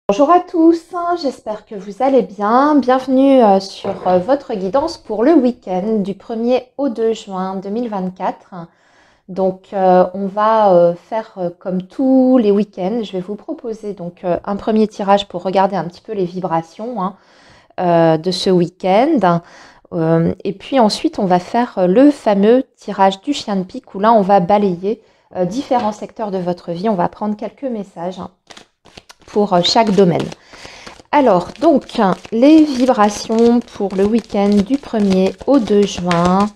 Bonjour à tous, j'espère que vous allez bien. Bienvenue sur votre guidance pour le week-end du 1er au 2 juin 2024. Donc on va faire comme tous les week-ends. Je vais vous proposer donc un premier tirage pour regarder un petit peu les vibrations de ce week-end. Et puis ensuite on va faire le fameux tirage du chien de pique où là on va balayer différents secteurs de votre vie. On va prendre quelques messages pour chaque domaine. Alors, donc, les vibrations pour le week-end du 1er au 2 juin.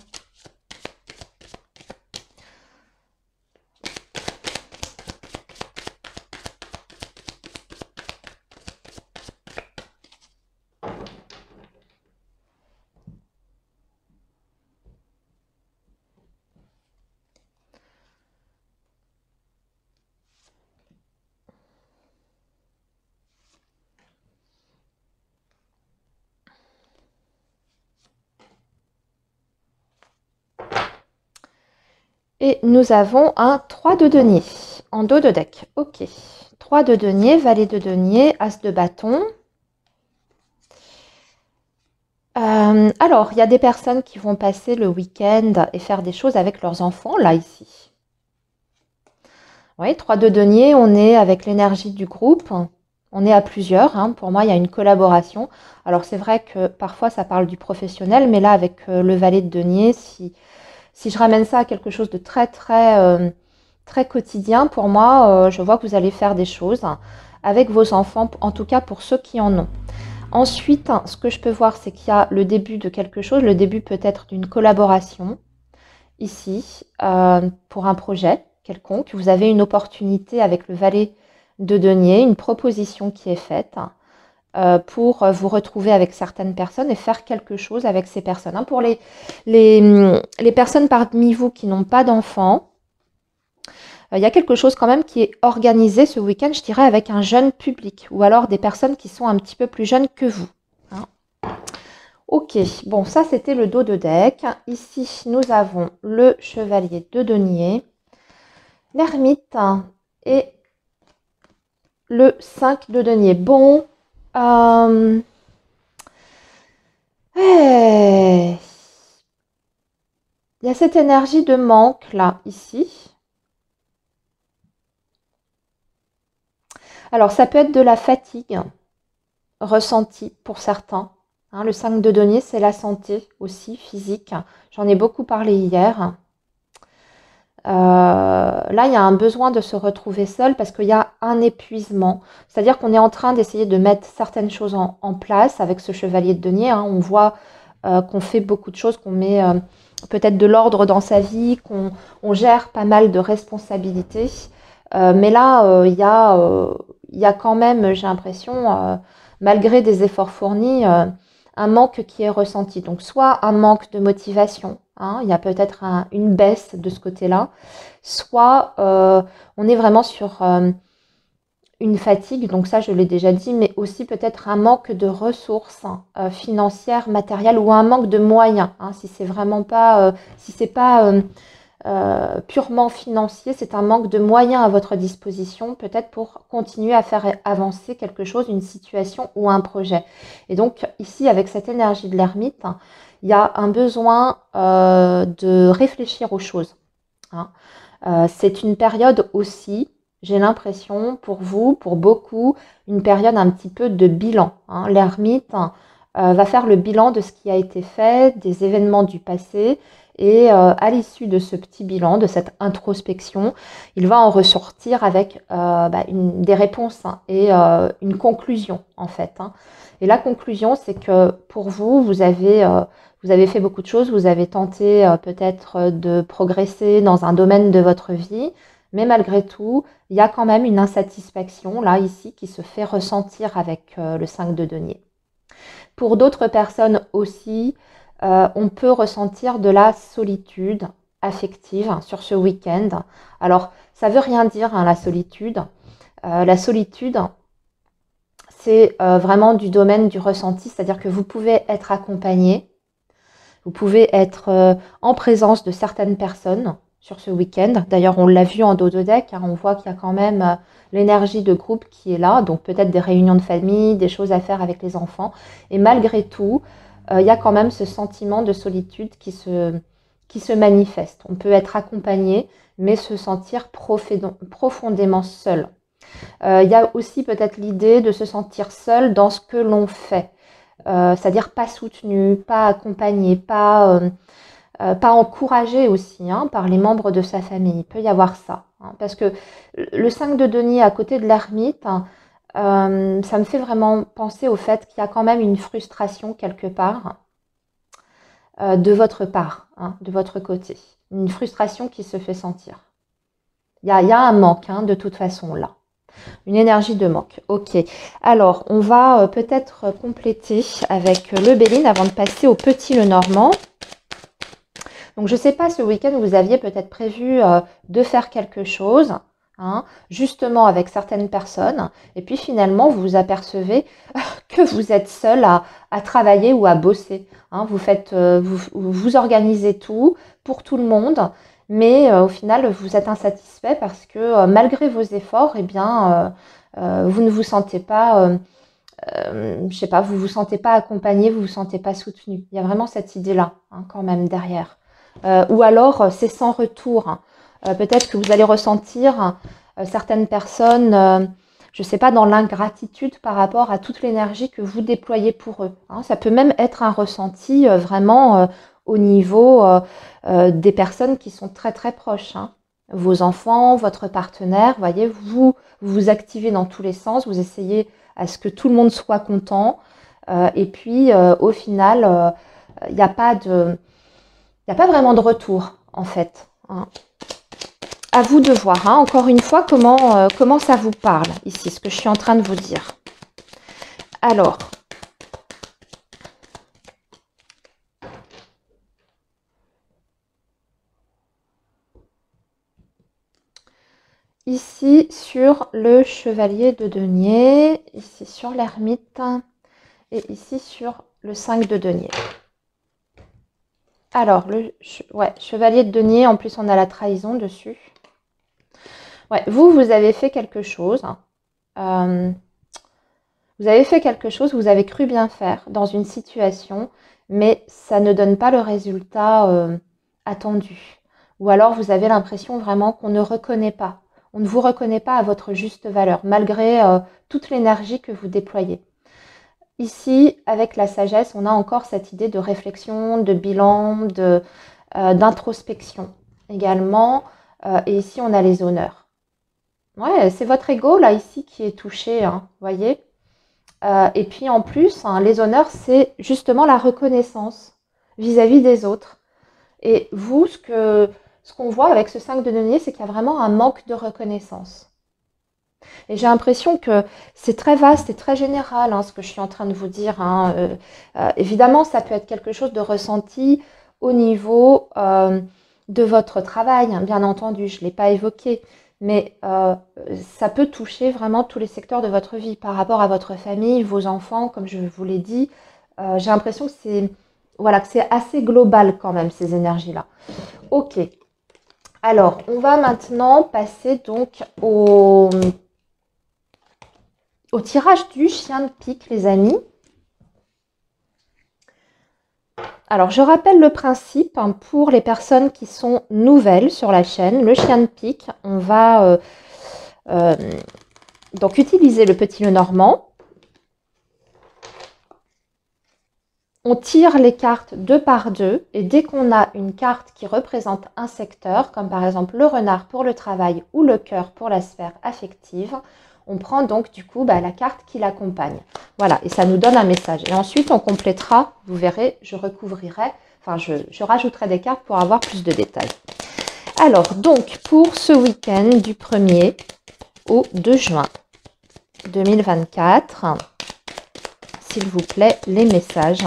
Et nous avons un 3 de denier en dos de deck. Ok. 3 de denier, valet de denier, as de bâton. Alors, il y a des personnes qui vont passer le week-end et faire des choses avec leurs enfants, là, ici. Oui, 3 de denier, on est avec l'énergie du groupe. On est à plusieurs. Pour moi, il y a une collaboration. Alors, c'est vrai que parfois, ça parle du professionnel, mais là, avec le valet de denier, si je ramène ça à quelque chose de très quotidien, pour moi, je vois que vous allez faire des choses avec vos enfants, en tout cas pour ceux qui en ont. Ensuite, ce que je peux voir, c'est qu'il y a le début de quelque chose, le début peut-être d'une collaboration ici pour un projet quelconque. Vous avez une opportunité avec le valet de denier, une proposition qui est faite pour vous retrouver avec certaines personnes et faire quelque chose avec ces personnes. Pour les personnes parmi vous qui n'ont pas d'enfants, il y a quelque chose quand même qui est organisé ce week-end, je dirais, avec un jeune public ou alors des personnes qui sont un petit peu plus jeunes que vous. Ok, bon, ça c'était le dos de deck. Ici, nous avons le chevalier de denier, l'ermite et le 5 de denier. Bon, il y a cette énergie de manque là, ici. Alors, ça peut être de la fatigue ressentie pour certains. Le 5 de denier, c'est la santé aussi, physique. J'en ai beaucoup parlé hier. Là, il y a un besoin de se retrouver seul parce qu'il y a un épuisement. C'est-à-dire qu'on est en train d'essayer de mettre certaines choses en place avec ce chevalier de denier. On voit qu'on fait beaucoup de choses, qu'on met peut-être de l'ordre dans sa vie, qu'on gère pas mal de responsabilités. Mais là, il y a quand même, j'ai l'impression, malgré des efforts fournis, un manque qui est ressenti. Donc, soit un manque de motivation, il y a peut-être une baisse de ce côté-là, soit on est vraiment sur une fatigue, donc ça je l'ai déjà dit, mais aussi peut-être un manque de ressources financières, matérielles ou un manque de moyens. Si c'est vraiment pas, si c'est pas purement financier, c'est un manque de moyens à votre disposition, peut-être pour continuer à faire avancer quelque chose, une situation ou un projet. Et donc ici, avec cette énergie de l'ermite, il y a un besoin de réfléchir aux choses. C'est une période aussi, j'ai l'impression, pour vous, pour beaucoup, une période un petit peu de bilan. L'ermite va faire le bilan de ce qui a été fait, des événements du passé, et à l'issue de ce petit bilan, de cette introspection, il va en ressortir avec des réponses et une conclusion en fait. Et la conclusion, c'est que pour vous, vous avez fait beaucoup de choses, vous avez tenté peut-être de progresser dans un domaine de votre vie, mais malgré tout, il y a quand même une insatisfaction là, ici, qui se fait ressentir avec le 5 de denier. Pour d'autres personnes aussi, on peut ressentir de la solitude affective sur ce week-end. Alors, ça ne veut rien dire, la solitude. La solitude, c'est vraiment du domaine du ressenti, c'est-à-dire que vous pouvez être accompagné, vous pouvez être en présence de certaines personnes, sur ce week-end. D'ailleurs, on l'a vu en dos de deck, hein, on voit qu'il y a quand même l'énergie de groupe qui est là, donc peut-être des réunions de famille, des choses à faire avec les enfants. Et malgré tout, il y a quand même ce sentiment de solitude qui se manifeste. On peut être accompagné, mais se sentir profondément seul. Il y a aussi peut-être l'idée de se sentir seul dans ce que l'on fait, c'est-à-dire pas soutenu, pas accompagné, pas encouragé aussi hein, par les membres de sa famille. Il peut y avoir ça. Hein, parce que le 5 de denier à côté de l'ermite, ça me fait vraiment penser au fait qu'il y a quand même une frustration quelque part de votre part, hein, de votre côté. Une frustration qui se fait sentir. Il y a un manque hein, de toute façon là. Une énergie de manque. Ok. Alors, on va peut-être compléter avec le Béline avant de passer au petit Lenormand. Donc, je ne sais pas, ce week-end, vous aviez peut-être prévu de faire quelque chose, hein, justement avec certaines personnes. Et puis, finalement, vous vous apercevez que vous êtes seul à travailler ou à bosser. Hein. Vous organisez tout pour tout le monde. Mais au final, vous êtes insatisfait parce que malgré vos efforts, eh bien, vous ne vous sentez pas, je sais pas, vous vous sentez pas accompagné, vous vous sentez pas soutenu. Il y a vraiment cette idée-là, hein, quand même derrière. Ou alors, c'est sans retour. Hein. Peut-être que vous allez ressentir certaines personnes, je sais pas, dans l'ingratitude par rapport à toute l'énergie que vous déployez pour eux. Hein. Ça peut même être un ressenti vraiment au niveau des personnes qui sont très très proches. Hein. Vos enfants, votre partenaire, voyez, vous vous activez dans tous les sens, vous essayez à ce que tout le monde soit content. Et puis, au final, il n'y a pas vraiment de retour, en fait. Hein. À vous de voir, hein, encore une fois, comment ça vous parle, ici, ce que je suis en train de vous dire. Alors, ici, sur le chevalier de denier, ici sur l'ermite, et ici sur le 5 de denier. Alors, chevalier de denier, en plus on a la trahison dessus. Ouais, vous avez fait quelque chose. Vous avez fait quelque chose, vous avez cru bien faire dans une situation, mais ça ne donne pas le résultat attendu. Ou alors vous avez l'impression vraiment qu'on ne reconnaît pas. On ne vous reconnaît pas à votre juste valeur, malgré toute l'énergie que vous déployez. Ici, avec la sagesse, on a encore cette idée de réflexion, de bilan, d'introspection également. Et ici, on a les honneurs. Ouais, c'est votre ego, là, ici, qui est touché, hein, voyez. Et puis, en plus, hein, les honneurs, c'est justement la reconnaissance vis-à-vis des autres. Et vous, ce qu'on voit avec ce 5 de denier, c'est qu'il y a vraiment un manque de reconnaissance. Et j'ai l'impression que c'est très vaste et très général hein, ce que je suis en train de vous dire. Hein. Évidemment, ça peut être quelque chose de ressenti au niveau de votre travail, hein, bien entendu, je ne l'ai pas évoqué, mais ça peut toucher vraiment tous les secteurs de votre vie par rapport à votre famille, vos enfants, comme je vous l'ai dit. J'ai l'impression que c'est assez global quand même, ces énergies-là. Ok. Alors, on va maintenant passer donc au tirage du chien de pique, les amis. Alors, je rappelle le principe hein, pour les personnes qui sont nouvelles sur la chaîne. Le chien de pique, on va donc utiliser le petit Lenormand. On tire les cartes 2 par 2 et dès qu'on a une carte qui représente un secteur, comme par exemple le renard pour le travail ou le cœur pour la sphère affective, on prend donc du coup la carte qui l'accompagne. Voilà, et ça nous donne un message. Et ensuite, on complétera, vous verrez, je rajouterai des cartes pour avoir plus de détails. Alors, donc, pour ce week-end du 1er au 2 juin 2024, s'il vous plaît, les messages.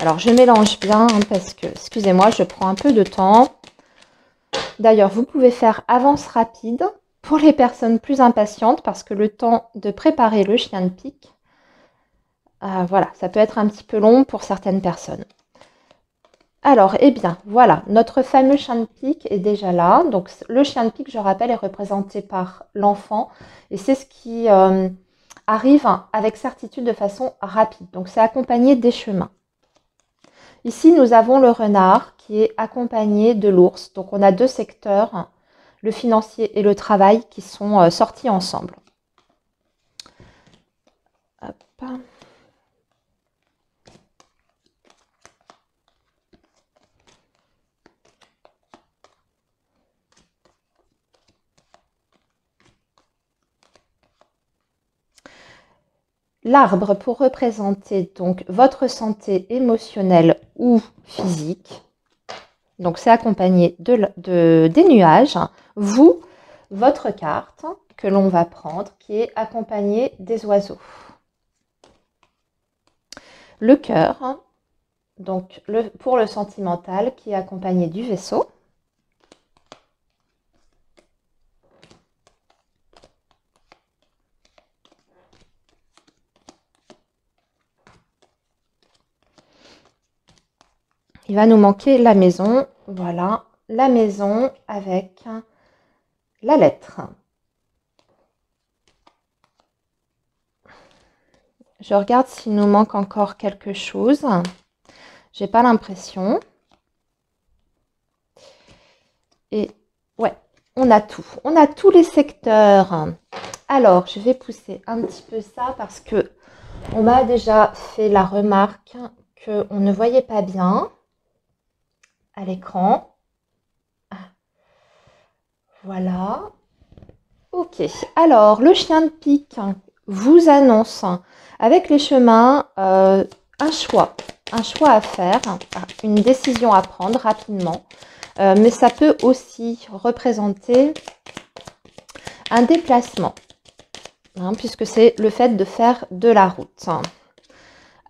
Alors, je mélange bien hein, parce que, excusez-moi, je prends un peu de temps. D'ailleurs, vous pouvez faire avance rapide pour les personnes plus impatientes parce que le temps de préparer le chien de pique, Voilà, ça peut être un petit peu long pour certaines personnes. Alors, eh bien, voilà, notre fameux chien de pique est déjà là. Donc, le chien de pique, je rappelle, est représenté par l'enfant. Et c'est ce qui arrive avec certitude de façon rapide. Donc, c'est accompagné des chemins. Ici, nous avons le renard qui est accompagné de l'ours. Donc, on a deux secteurs, le financier et le travail, qui sont sortis ensemble. Hop. L'arbre pour représenter donc votre santé émotionnelle ou physique. Donc c'est accompagné des nuages. Vous, votre carte que l'on va prendre qui est accompagnée des oiseaux. Le cœur, donc pour le sentimental qui est accompagné du vaisseau. Il va nous manquer la maison. Voilà, la maison avec la lettre. Je regarde s'il nous manque encore quelque chose. J'ai pas l'impression. Et ouais, on a tout. On a tous les secteurs. Alors, je vais pousser un petit peu ça parce que on m'a déjà fait la remarque qu'on ne voyait pas bien à l'écran. Voilà. Ok. Alors, le chien de pique vous annonce avec les chemins un choix à faire, une décision à prendre rapidement. Mais ça peut aussi représenter un déplacement, puisque c'est le fait de faire de la route.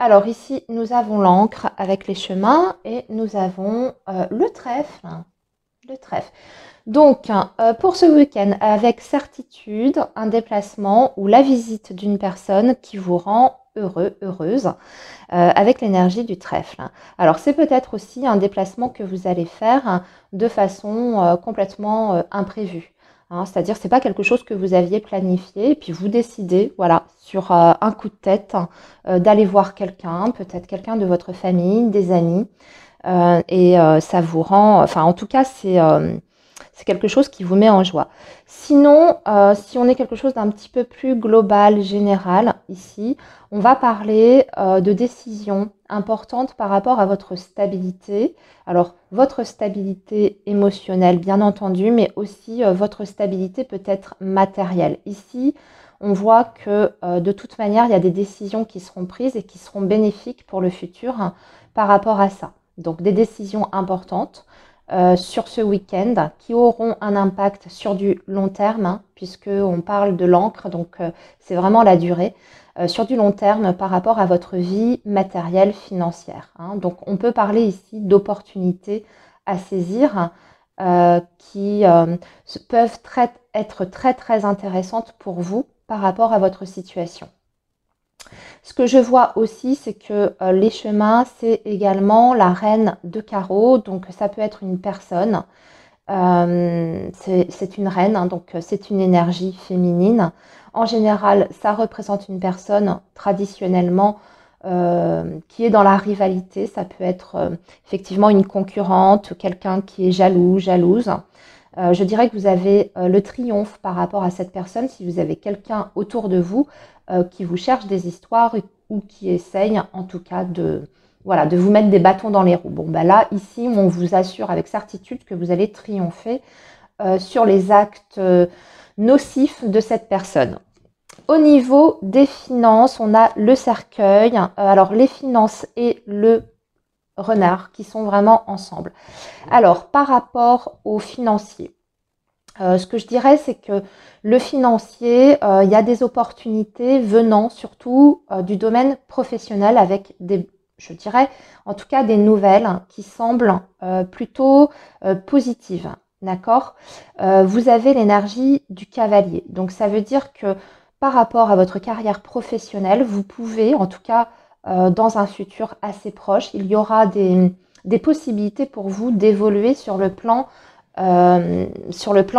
Alors ici, nous avons l'encre avec les chemins et nous avons le trèfle. Le trèfle. Donc, pour ce week-end, avec certitude, un déplacement ou la visite d'une personne qui vous rend heureux, heureuse, avec l'énergie du trèfle. Alors, c'est peut-être aussi un déplacement que vous allez faire de façon complètement imprévue. C'est-à-dire, c'est pas quelque chose que vous aviez planifié, et puis vous décidez, voilà, sur un coup de tête, d'aller voir quelqu'un, peut-être quelqu'un de votre famille, des amis, et ça vous rend, enfin, en tout cas, c'est quelque chose qui vous met en joie. Sinon, si on est quelque chose d'un petit peu plus global, général, ici, on va parler de décisions importantes par rapport à votre stabilité. Alors, votre stabilité émotionnelle, bien entendu, mais aussi votre stabilité peut-être matérielle. Ici, on voit que de toute manière, il y a des décisions qui seront prises et qui seront bénéfiques pour le futur par rapport à ça. Donc, des décisions importantes. Sur ce week-end qui auront un impact sur du long terme, puisqu'on parle de l'encre, donc c'est vraiment la durée, sur du long terme par rapport à votre vie matérielle, financière. Donc on peut parler ici d'opportunités à saisir qui peuvent être très très intéressantes pour vous par rapport à votre situation. Ce que je vois aussi, c'est que les chemins, c'est également la reine de carreau. Donc, ça peut être une personne. C'est une reine, donc c'est une énergie féminine. En général, ça représente une personne traditionnellement qui est dans la rivalité. Ça peut être effectivement une concurrente, quelqu'un qui est jaloux, jalouse. Je dirais que vous avez le triomphe par rapport à cette personne si vous avez quelqu'un autour de vous qui vous cherche des histoires ou qui essaye en tout cas de vous mettre des bâtons dans les roues. Bon, ben là, ici, on vous assure avec certitude que vous allez triompher sur les actes nocifs de cette personne. Au niveau des finances, on a le cercueil. Alors, les finances et le renard qui sont vraiment ensemble. Alors, par rapport aux financiers, ce que je dirais, c'est que le financier, il y a des opportunités venant surtout du domaine professionnel avec des, je dirais, en tout cas des nouvelles qui semblent plutôt positives. D'accord? Vous avez l'énergie du cavalier. Donc, ça veut dire que par rapport à votre carrière professionnelle, vous pouvez en tout cas dans un futur assez proche. Il y aura des possibilités pour vous d'évoluer sur le plan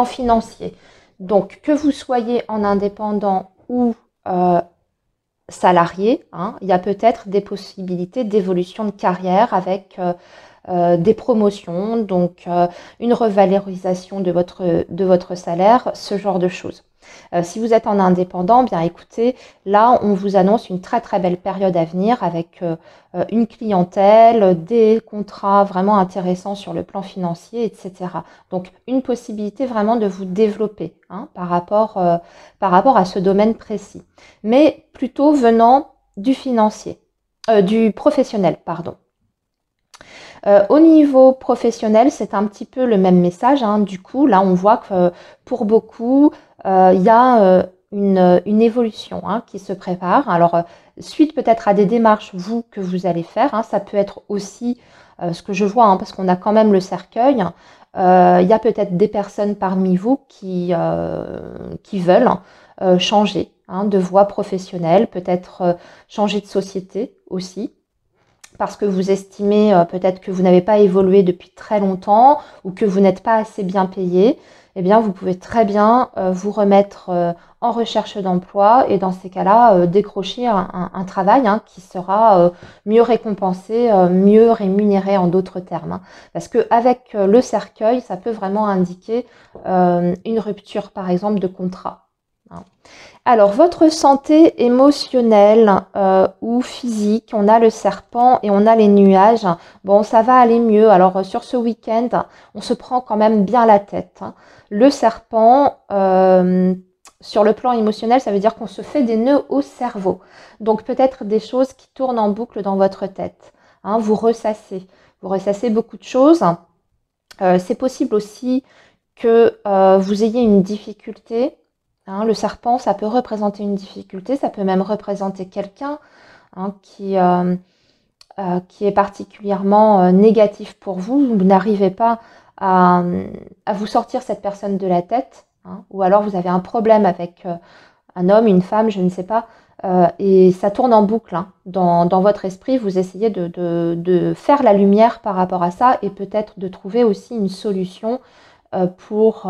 financier. Donc, que vous soyez en indépendant ou salarié, hein, il y a peut-être des possibilités d'évolution de carrière avec des promotions, donc une revalorisation de votre salaire, ce genre de choses. Si vous êtes en indépendant, bien écoutez, là on vous annonce une très très belle période à venir avec une clientèle, des contrats vraiment intéressants sur le plan financier, etc. Donc une possibilité vraiment de vous développer, hein, par rapport à ce domaine précis, mais plutôt venant du financier, du professionnel, pardon. Au niveau professionnel, c'est un petit peu le même message, hein. Du coup, là, on voit que pour beaucoup, il y a une évolution, hein, qui se prépare. Alors, suite peut-être à des démarches, vous, que vous allez faire, hein, ça peut être aussi ce que je vois, hein, parce qu'on a quand même le cercueil. Il y a peut-être des personnes parmi vous qui veulent changer, hein, de voie professionnelle, peut-être changer de société aussi, parce que vous estimez peut-être que vous n'avez pas évolué depuis très longtemps ou que vous n'êtes pas assez bien payé, eh bien vous pouvez très bien vous remettre en recherche d'emploi et dans ces cas-là décrocher un travail, hein, qui sera mieux récompensé, mieux rémunéré en d'autres termes, hein. Parce qu'avec le cercueil, ça peut vraiment indiquer une rupture par exemple de contrat, hein. Alors, votre santé émotionnelle ou physique, on a le serpent et on a les nuages. Bon, ça va aller mieux. Alors, sur ce week-end, on se prend quand même bien la tête, hein. Le serpent, sur le plan émotionnel, ça veut dire qu'on se fait des nœuds au cerveau. Donc, peut-être des choses qui tournent en boucle dans votre tête, hein. Vous ressassez. Vous ressassez beaucoup de choses. C'est possible aussi que vous ayez une difficulté. Hein, le serpent, ça peut représenter une difficulté, ça peut même représenter quelqu'un, hein, qui est particulièrement négatif pour vous. Vous n'arrivez pas à vous sortir cette personne de la tête, hein, ou alors vous avez un problème avec un homme, une femme, je ne sais pas, et ça tourne en boucle, hein, dans votre esprit. Vous essayez de faire la lumière par rapport à ça et peut-être de trouver aussi une solution pour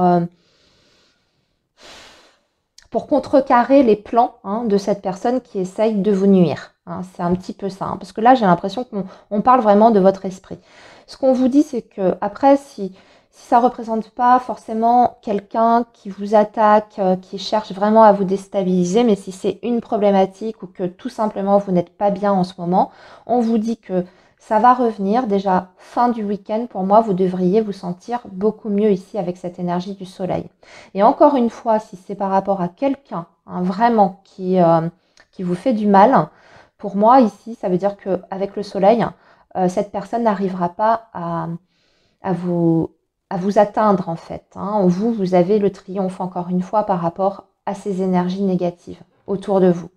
contrecarrer les plans, hein, de cette personne qui essaye de vous nuire, hein. C'est un petit peu ça, hein, parce que là, j'ai l'impression qu'on parle vraiment de votre esprit. Ce qu'on vous dit, c'est que après, si ça ne représente pas forcément quelqu'un qui vous attaque, qui cherche vraiment à vous déstabiliser, mais si c'est une problématique ou que tout simplement vous n'êtes pas bien en ce moment, on vous dit que ça va revenir. Déjà, fin du week-end, pour moi, vous devriez vous sentir beaucoup mieux ici avec cette énergie du soleil. Et encore une fois, si c'est par rapport à quelqu'un, hein, vraiment qui vous fait du mal, pour moi, ici, ça veut dire qu'avec le soleil, cette personne n'arrivera pas à vous atteindre, en fait, hein. Vous avez le triomphe, encore une fois, par rapport à ces énergies négatives autour de vous.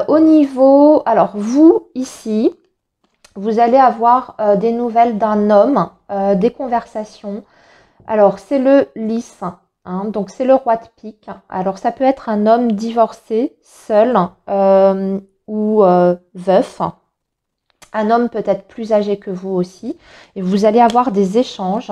Au niveau, alors vous, ici, vous allez avoir des nouvelles d'un homme, des conversations. Alors, c'est le lys, hein, donc c'est le roi de pique. Alors, ça peut être un homme divorcé, seul ou veuf. Un homme peut-être plus âgé que vous aussi. Et vous allez avoir des échanges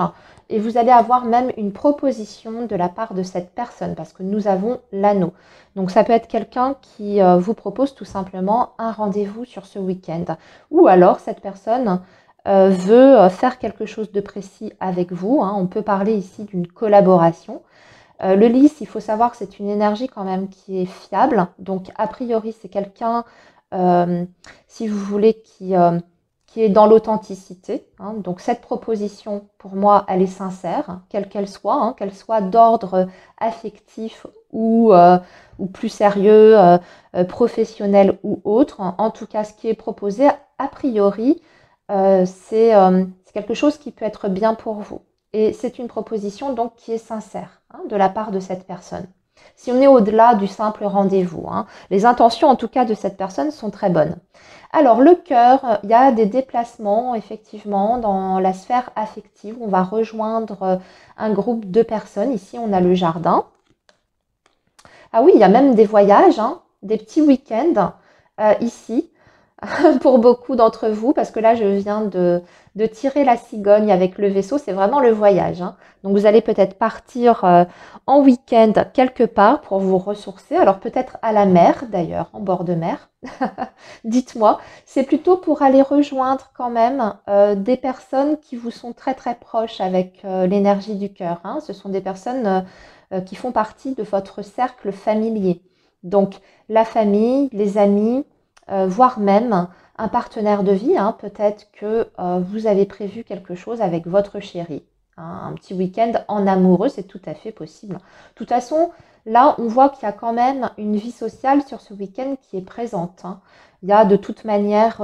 et vous allez avoir même une proposition de la part de cette personne parce que nous avons l'anneau. Donc, ça peut être quelqu'un qui vous propose tout simplement un rendez-vous sur ce week-end. Ou alors, cette personne veut faire quelque chose de précis avec vous, hein. On peut parler ici d'une collaboration. Le lys, il faut savoir que c'est une énergie quand même qui est fiable. Donc, a priori, c'est quelqu'un, si vous voulez, qui est dans l'authenticité, hein. Donc, cette proposition, pour moi, elle est sincère, hein, quelle qu'elle soit d'ordre affectif ou plus sérieux, professionnel ou autre. En tout cas, ce qui est proposé, a priori, c'est quelque chose qui peut être bien pour vous. Et c'est une proposition donc qui est sincère, hein, de la part de cette personne. Si on est au-delà du simple rendez-vous, hein, les intentions en tout cas de cette personne sont très bonnes. Alors le cœur, il y a des déplacements effectivement dans la sphère affective. On va rejoindre un groupe de personnes. Ici on a le jardin. Ah oui, il y a même des voyages, hein, des petits week-ends ici. pour beaucoup d'entre vous, parce que là, je viens de tirer la cigogne avec le vaisseau. C'est vraiment le voyage, hein. Donc, vous allez peut-être partir en week-end quelque part pour vous ressourcer. Alors, peut-être à la mer, d'ailleurs, en bord de mer. Dites-moi, c'est plutôt pour aller rejoindre quand même des personnes qui vous sont très, très proches avec l'énergie du cœur, hein. Ce sont des personnes qui font partie de votre cercle familier. Donc, la famille, les amis, voire même un partenaire de vie, hein. Peut-être que vous avez prévu quelque chose avec votre chéri, hein. Un petit week-end en amoureux, c'est tout à fait possible. De toute façon, là, on voit qu'il y a quand même une vie sociale sur ce week-end qui est présente, hein. Il y a de toute manière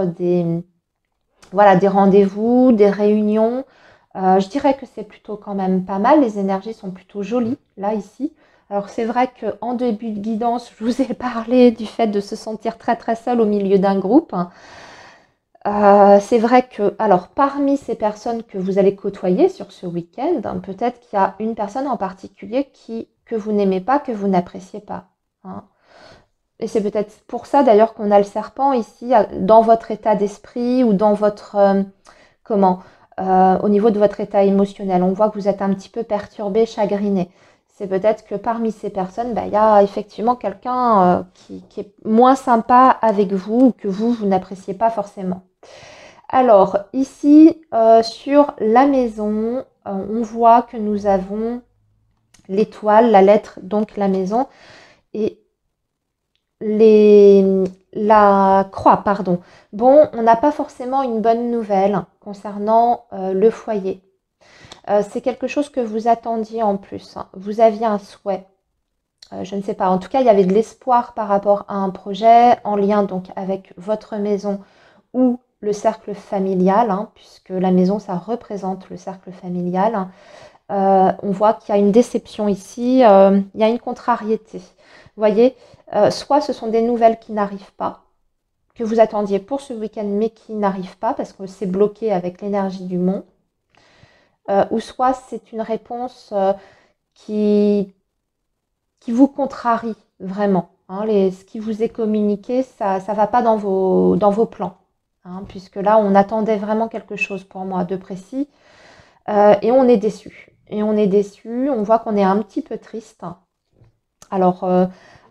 voilà, des rendez-vous, des réunions. Je dirais que c'est plutôt quand même pas mal. Les énergies sont plutôt jolies, là, ici. Alors, c'est vrai qu'en début de guidance, je vous ai parlé du fait de se sentir très, très seul au milieu d'un groupe. C'est vrai que, alors, parmi ces personnes que vous allez côtoyer sur ce week-end, hein, peut-être qu'il y a une personne en particulier que vous n'aimez pas, que vous n'appréciez pas, hein. Et c'est peut-être pour ça d'ailleurs qu'on a le serpent ici, dans votre état d'esprit ou dans votre, comment, au niveau de votre état émotionnel. On voit que vous êtes un petit peu perturbé, chagriné. C'est peut-être que parmi ces personnes, bah, il y a effectivement quelqu'un qui est moins sympa avec vous ou que vous n'appréciez pas forcément. Alors, ici, sur la maison, on voit que nous avons l'étoile, la lettre, donc la maison, et la croix, pardon. Bon, on n'a pas forcément une bonne nouvelle concernant le foyer. C'est quelque chose que vous attendiez en plus, hein. Vous aviez un souhait. Je ne sais pas. En tout cas, il y avait de l'espoir par rapport à un projet en lien donc avec votre maison ou le cercle familial, hein, puisque la maison, ça représente le cercle familial. On voit qu'il y a une déception ici, il y a une contrariété. Vous voyez, soit ce sont des nouvelles qui n'arrivent pas, que vous attendiez pour ce week-end, mais qui n'arrivent pas parce que c'est bloqué avec l'énergie du mont, ou soit c'est une réponse qui, qui vous contrarie vraiment, hein. Ce qui vous est communiqué, ça ne va pas dans vos plans, hein, puisque là, on attendait vraiment quelque chose pour moi de précis, et on est déçu. Et on est déçu, on voit qu'on est un petit peu triste. Alors,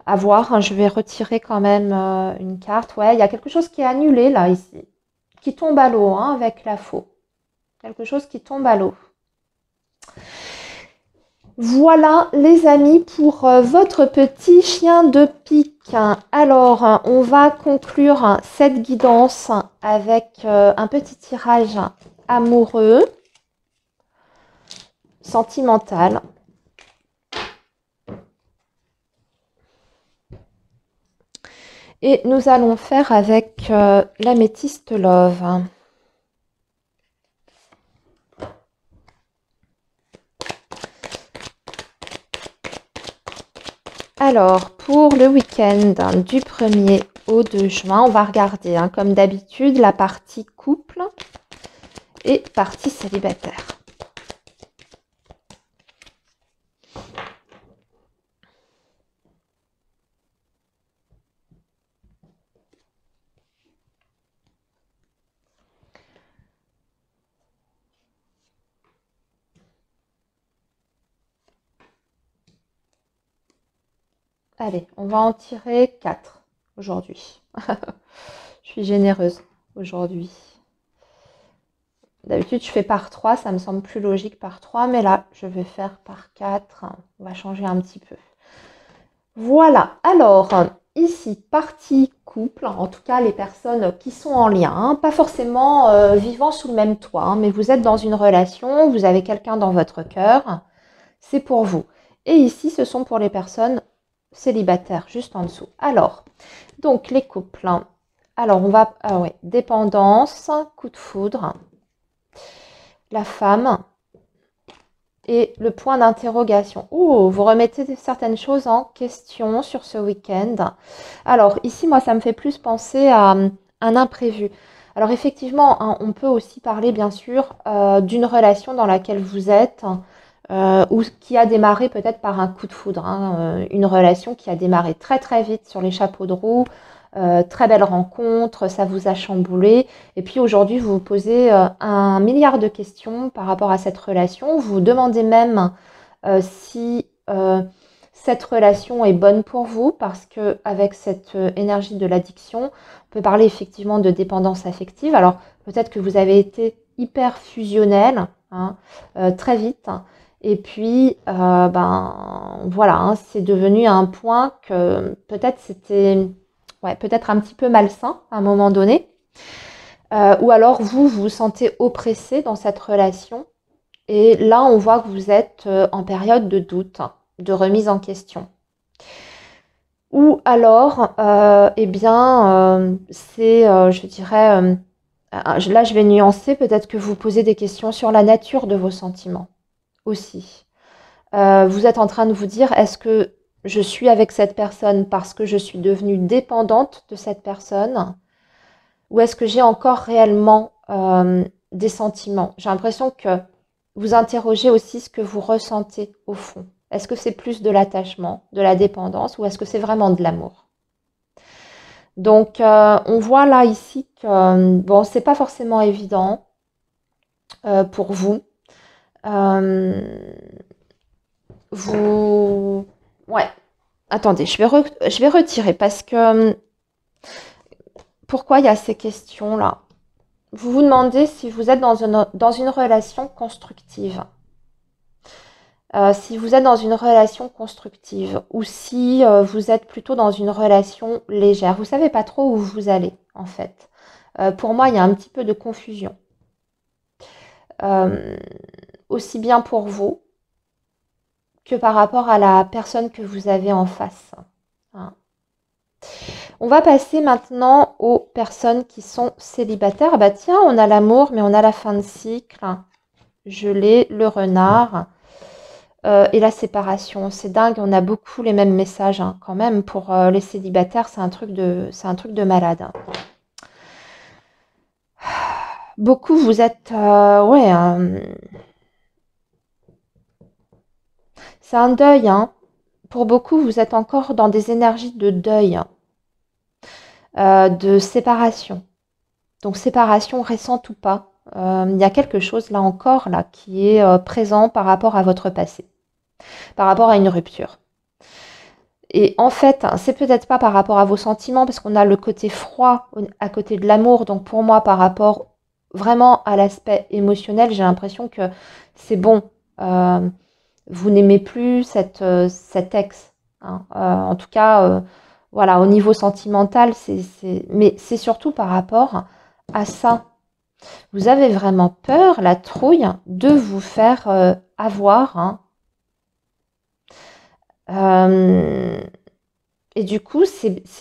à voir, hein, je vais retirer quand même une carte. Ouais, il y a quelque chose qui est annulé là, ici, qui tombe à l'eau, hein, avec la faux. Quelque chose qui tombe à l'eau. Voilà les amis pour votre petit chien de pique. Alors, on va conclure cette guidance avec un petit tirage amoureux, sentimental. Et nous allons faire avec l'améthyste Love. Alors, pour le week-end du 1er au 2 juin, on va regarder, hein, comme d'habitude, la partie couple et partie célibataire. Allez, on va en tirer 4 aujourd'hui. Je suis généreuse aujourd'hui. D'habitude, je fais par 3, ça me semble plus logique par 3, mais là, je vais faire par 4. On va changer un petit peu. Voilà, alors, ici, partie couple, en tout cas les personnes qui sont en lien, hein, pas forcément vivant sous le même toit, hein, mais vous êtes dans une relation, vous avez quelqu'un dans votre cœur, c'est pour vous. Et ici, ce sont pour les personnes célibataires, juste en dessous. Alors, donc les couples. Alors, on va, ah ouais, dépendance, coup de foudre, la femme et le point d'interrogation. Oh, vous remettez certaines choses en question sur ce week-end. Alors, ici, moi, ça me fait plus penser à un imprévu. Alors, effectivement, hein, on peut aussi parler, bien sûr, d'une relation dans laquelle vous êtes, ou qui a démarré peut-être par un coup de foudre, hein, une relation qui a démarré très très vite sur les chapeaux de roue, très belle rencontre, ça vous a chamboulé. Et puis aujourd'hui, vous vous posez 1 milliard de questions par rapport à cette relation. Vous vous demandez même si cette relation est bonne pour vous, parce que avec cette énergie de l'addiction, on peut parler effectivement de dépendance affective. Alors peut-être que vous avez été hyper fusionnel, hein, très vite. Et puis, ben voilà, hein, c'est devenu un point que peut-être c'était, ouais, peut-être un petit peu malsain à un moment donné. Ou alors vous vous sentez oppressé dans cette relation. Et là, on voit que vous êtes en période de doute, de remise en question. Ou alors, eh bien, c'est, je dirais, là, je vais nuancer, peut-être que vous posez des questions sur la nature de vos sentiments aussi. Vous êtes en train de vous dire, est-ce que je suis avec cette personne parce que je suis devenue dépendante de cette personne? Ou est-ce que j'ai encore réellement des sentiments? J'ai l'impression que vous interrogez aussi ce que vous ressentez au fond. Est-ce que c'est plus de l'attachement, de la dépendance, ou est-ce que c'est vraiment de l'amour? Donc, on voit là ici que, bon, c'est pas forcément évident pour vous. Euh, vous... Ouais, attendez, je vais retirer parce que... Pourquoi il y a ces questions-là? Vous vous demandez si vous êtes dans une relation constructive. Si vous êtes dans une relation constructive ou si vous êtes plutôt dans une relation légère. Vous ne savez pas trop où vous allez, en fait. Pour moi, il y a un petit peu de confusion. Euh, Aussi bien pour vous que par rapport à la personne que vous avez en face. Hein. On va passer maintenant aux personnes qui sont célibataires. Bah tiens, on a l'amour, mais on a la fin de cycle. Je l'ai, le renard. Et la séparation, c'est dingue, on a beaucoup les mêmes messages hein, quand même. Pour les célibataires, c'est un truc de malade. Hein. Beaucoup, vous êtes, ouais, c'est un deuil. Hein. Pour beaucoup, vous êtes encore dans des énergies de deuil, de séparation. Donc séparation récente ou pas, il y a quelque chose là encore là qui est présent par rapport à votre passé, par rapport à une rupture. Et en fait, c'est peut-être pas par rapport à vos sentiments, parce qu'on a le côté froid à côté de l'amour. Donc pour moi, par rapport vraiment à l'aspect émotionnel, j'ai l'impression que c'est bon. Euh, Vous n'aimez plus cet ex. Hein. En tout cas, voilà, au niveau sentimental, mais c'est surtout par rapport à ça. Vous avez vraiment peur, la trouille, de vous faire avoir. Hein. Euh, Et du coup,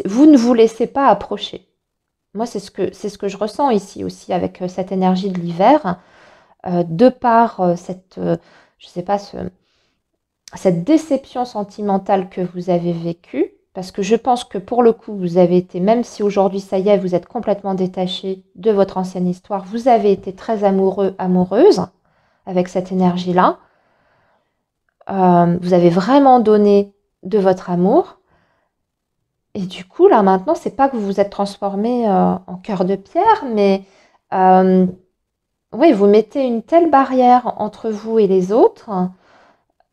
vous ne vous laissez pas approcher. Moi, c'est ce que je ressens ici aussi avec cette énergie de l'hiver, de par je sais pas, cette déception sentimentale que vous avez vécue, parce que je pense que pour le coup, vous avez été, même si aujourd'hui, ça y est, vous êtes complètement détaché de votre ancienne histoire, vous avez été très amoureux, amoureuse avec cette énergie-là. Vous avez vraiment donné de votre amour. Et du coup, là maintenant, c'est pas que vous vous êtes transformé en cœur de pierre, mais euh, oui, vous mettez une telle barrière entre vous et les autres,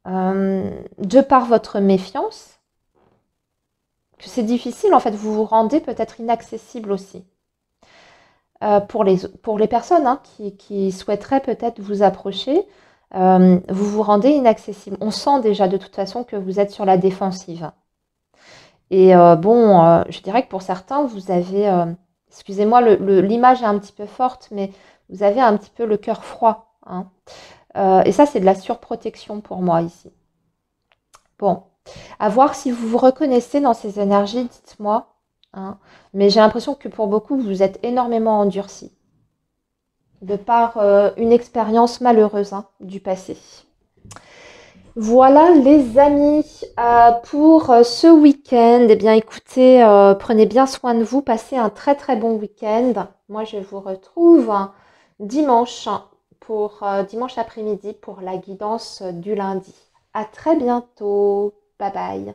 de par votre méfiance, que c'est difficile, en fait, vous vous rendez peut-être inaccessible aussi. Pour les personnes hein, qui souhaiteraient peut-être vous approcher, vous vous rendez inaccessible. On sent déjà de toute façon que vous êtes sur la défensive. Et bon, je dirais que pour certains, vous avez, excusez-moi, l'image est un petit peu forte, mais vous avez un petit peu le cœur froid. Hein. Et ça, c'est de la surprotection pour moi ici. Bon, à voir si vous vous reconnaissez dans ces énergies, dites-moi. Hein. Mais j'ai l'impression que pour beaucoup, vous êtes énormément endurci de par une expérience malheureuse hein, du passé. Voilà les amis, pour ce week-end, eh bien écoutez, prenez bien soin de vous, passez un très très bon week-end. Moi je vous retrouve dimanche pour dimanche après-midi pour la guidance du lundi. À très bientôt, bye bye.